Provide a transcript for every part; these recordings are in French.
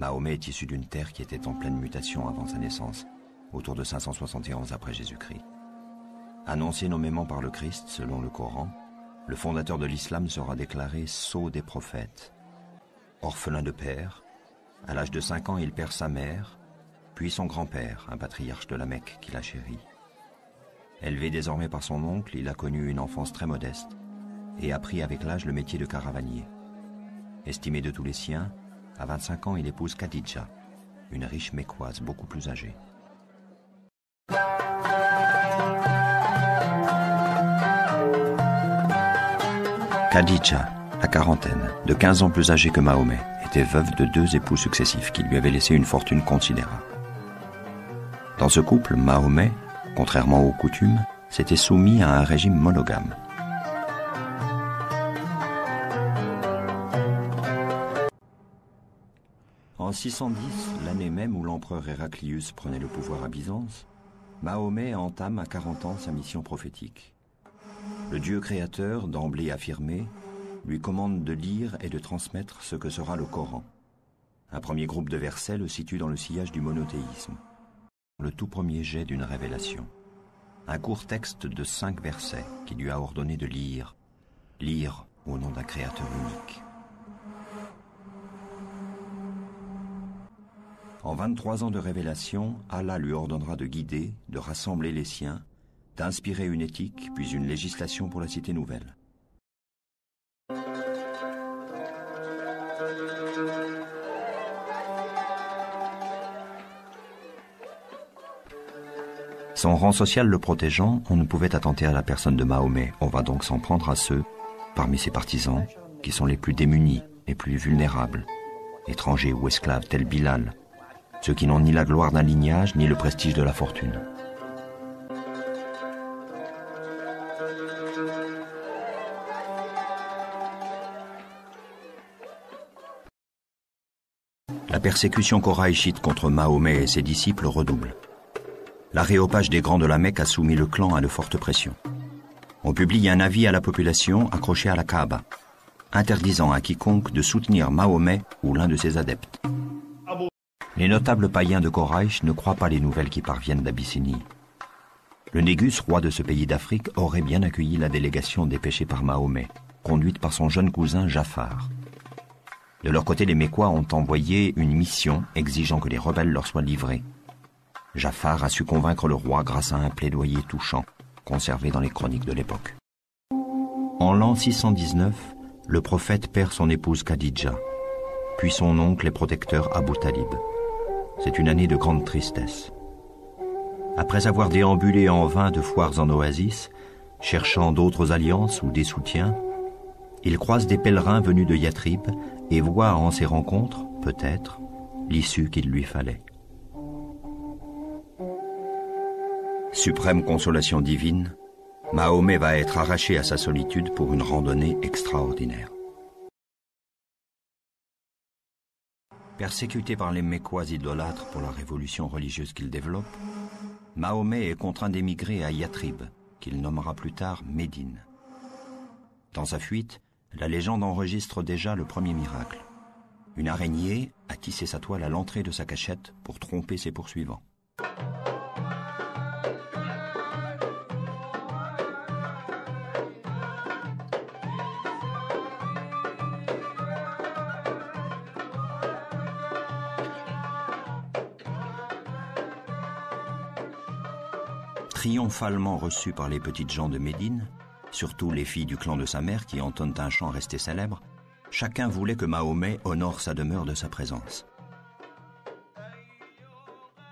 Mahomet est issu d'une terre qui était en pleine mutation avant sa naissance, autour de 571 après Jésus-Christ. Annoncé nommément par le Christ selon le Coran, le fondateur de l'islam sera déclaré sceau des prophètes. Orphelin de père, à l'âge de 5 ans il perd sa mère, puis son grand-père, un patriarche de la Mecque qui l'a chéri. Élevé désormais par son oncle, il a connu une enfance très modeste et appris avec l'âge le métier de caravanier. Estimé de tous les siens, à 25 ans il épouse Khadija, une riche Mécoise beaucoup plus âgée. Khadija, la quarantaine, de 15 ans plus âgée que Mahomet, était veuve de 2 époux successifs qui lui avaient laissé une fortune considérable. Dans ce couple, Mahomet, contrairement aux coutumes, s'était soumis à un régime monogame. En 610, l'année même où l'empereur Héraclius prenait le pouvoir à Byzance, Mahomet entame à 40 ans sa mission prophétique. Le Dieu créateur, d'emblée affirmé, lui commande de lire et de transmettre ce que sera le Coran. Un premier groupe de versets le situe dans le sillage du monothéisme, le tout premier jet d'une révélation. Un court texte de 5 versets qui lui a ordonné de lire au nom d'un créateur unique. En 23 ans de révélation, Allah lui ordonnera de guider, de rassembler les siens, d'inspirer une éthique, puis une législation pour la cité nouvelle. Son rang social le protégeant, on ne pouvait attenter à la personne de Mahomet. On va donc s'en prendre à ceux, parmi ses partisans, qui sont les plus démunis, les plus vulnérables, étrangers ou esclaves tels Bilal, ceux qui n'ont ni la gloire d'un lignage, ni le prestige de la fortune. La persécution koraïchite contre Mahomet et ses disciples redouble. L'aréopage des grands de la Mecque a soumis le clan à de fortes pressions. On publie un avis à la population accroché à la Kaaba, interdisant à quiconque de soutenir Mahomet ou l'un de ses adeptes. Les notables païens de Koraïch ne croient pas les nouvelles qui parviennent d'Abyssinie. Le Négus, roi de ce pays d'Afrique, aurait bien accueilli la délégation dépêchée par Mahomet, conduite par son jeune cousin Jafar. De leur côté, les Mécois ont envoyé une mission exigeant que les rebelles leur soient livrés. Jafar a su convaincre le roi grâce à un plaidoyer touchant, conservé dans les chroniques de l'époque. En l'an 619, le prophète perd son épouse Khadija, puis son oncle et protecteur Abu Talib. C'est une année de grande tristesse. Après avoir déambulé en vain de foires en oasis, cherchant d'autres alliances ou des soutiens, il croise des pèlerins venus de Yathrib et voit en ces rencontres, peut-être, l'issue qu'il lui fallait. Suprême consolation divine, Mahomet va être arraché à sa solitude pour une randonnée extraordinaire. Persécuté par les Mécois idolâtres pour la révolution religieuse qu'il développe, Mahomet est contraint d'émigrer à Yathrib, qu'il nommera plus tard Médine. Dans sa fuite, la légende enregistre déjà le premier miracle. Une araignée a tissé sa toile à l'entrée de sa cachette pour tromper ses poursuivants. Triomphalement reçu par les petites gens de Médine, surtout les filles du clan de sa mère qui entonnent un chant resté célèbre, chacun voulait que Mahomet honore sa demeure de sa présence.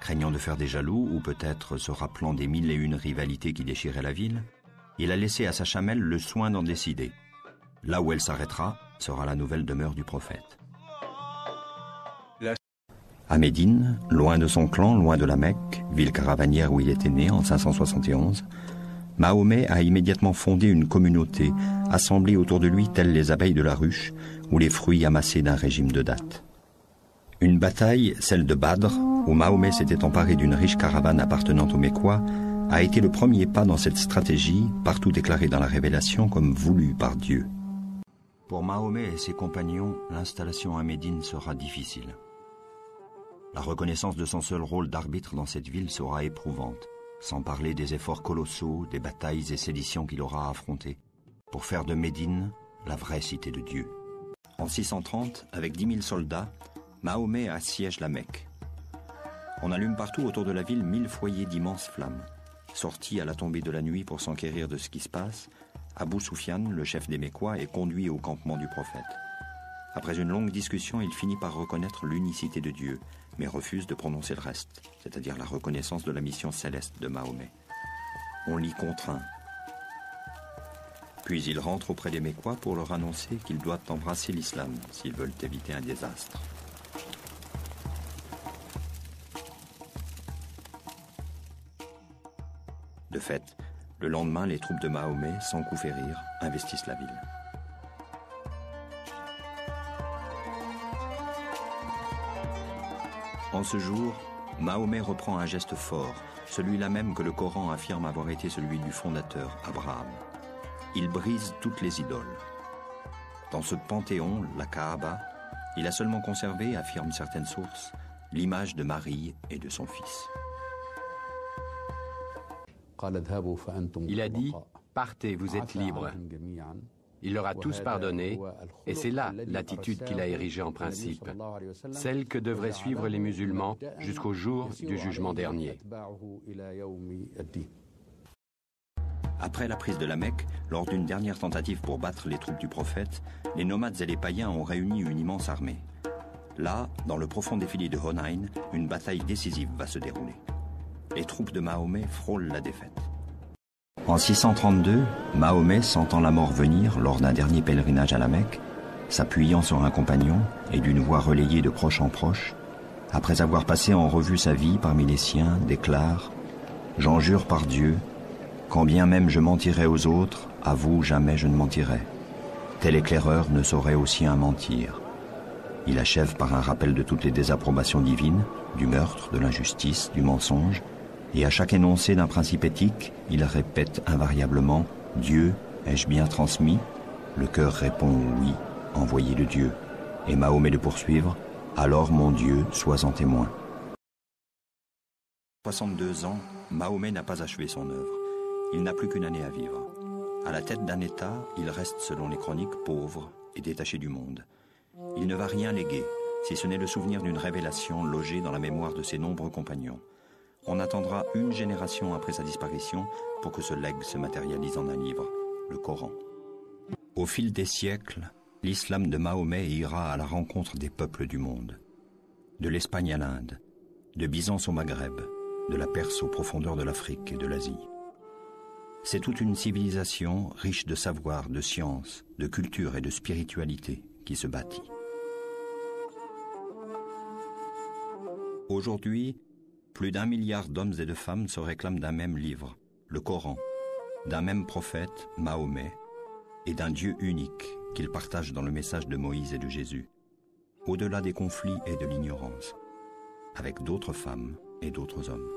Craignant de faire des jaloux, ou peut-être se rappelant des 1001 rivalités qui déchiraient la ville, il a laissé à sa chamelle le soin d'en décider. Là où elle s'arrêtera sera la nouvelle demeure du prophète. À Médine, loin de son clan, loin de la Mecque, ville caravanière où il était né en 571, Mahomet a immédiatement fondé une communauté, assemblée autour de lui telles les abeilles de la ruche ou les fruits amassés d'un régime de dattes. Une bataille, celle de Badr, où Mahomet s'était emparé d'une riche caravane appartenant aux Mécois, a été le premier pas dans cette stratégie, partout déclarée dans la Révélation comme voulue par Dieu. Pour Mahomet et ses compagnons, l'installation à Médine sera difficile. La reconnaissance de son seul rôle d'arbitre dans cette ville sera éprouvante, sans parler des efforts colossaux, des batailles et séditions qu'il aura affrontées, pour faire de Médine la vraie cité de Dieu. En 630, avec 10 000 soldats, Mahomet assiège la Mecque. On allume partout autour de la ville 1000 foyers d'immenses flammes. Sorti à la tombée de la nuit pour s'enquérir de ce qui se passe, Abou Soufiane, le chef des Mécois, est conduit au campement du prophète. Après une longue discussion, il finit par reconnaître l'unicité de Dieu, mais refuse de prononcer le reste, c'est-à-dire la reconnaissance de la mission céleste de Mahomet. On l'y contraint. Puis il rentre auprès des Mécois pour leur annoncer qu'ils doivent embrasser l'islam s'ils veulent éviter un désastre. De fait, le lendemain, les troupes de Mahomet, sans coup férir, investissent la ville. En ce jour, Mahomet reprend un geste fort, celui-là même que le Coran affirme avoir été celui du fondateur, Abraham. Il brise toutes les idoles. Dans ce panthéon, la Kaaba, il a seulement conservé, affirment certaines sources, l'image de Marie et de son fils. Il a dit « Partez, vous êtes libres ». Il leur a tous pardonné, et c'est là l'attitude qu'il a érigée en principe, celle que devraient suivre les musulmans jusqu'au jour du jugement dernier. Après la prise de la Mecque, lors d'une dernière tentative pour battre les troupes du prophète, les nomades et les païens ont réuni une immense armée. Là, dans le profond défilé de Hunayn, une bataille décisive va se dérouler. Les troupes de Mahomet frôlent la défaite. En 632, Mahomet, sentant la mort venir lors d'un dernier pèlerinage à la Mecque, s'appuyant sur un compagnon et d'une voix relayée de proche en proche, après avoir passé en revue sa vie parmi les siens, déclare « J'en jure par Dieu, quand bien même je mentirais aux autres, à vous jamais je ne mentirais. Tel éclaireur ne saurait au sien mentir. » Il achève par un rappel de toutes les désapprobations divines, du meurtre, de l'injustice, du mensonge, et à chaque énoncé d'un principe éthique, il répète invariablement « Dieu, ai-je bien transmis ?» Le cœur répond « Oui, envoyé de Dieu ». Et Mahomet de poursuivre « Alors mon Dieu, sois-en témoin ». 62 ans, Mahomet n'a pas achevé son œuvre. Il n'a plus qu'une année à vivre. À la tête d'un État, il reste, selon les chroniques, pauvre et détaché du monde. Il ne va rien léguer, si ce n'est le souvenir d'une révélation logée dans la mémoire de ses nombreux compagnons. On attendra une génération après sa disparition pour que ce legs se matérialise en un livre, le Coran. Au fil des siècles, l'islam de Mahomet ira à la rencontre des peuples du monde. De l'Espagne à l'Inde, de Byzance au Maghreb, de la Perse aux profondeurs de l'Afrique et de l'Asie. C'est toute une civilisation riche de savoir, de science, de culture et de spiritualité qui se bâtit. Aujourd'hui, plus d'1 milliard d'hommes et de femmes se réclament d'un même livre, le Coran, d'un même prophète, Mahomet, et d'un Dieu unique qu'ils partagent dans le message de Moïse et de Jésus, au-delà des conflits et de l'ignorance, avec d'autres femmes et d'autres hommes.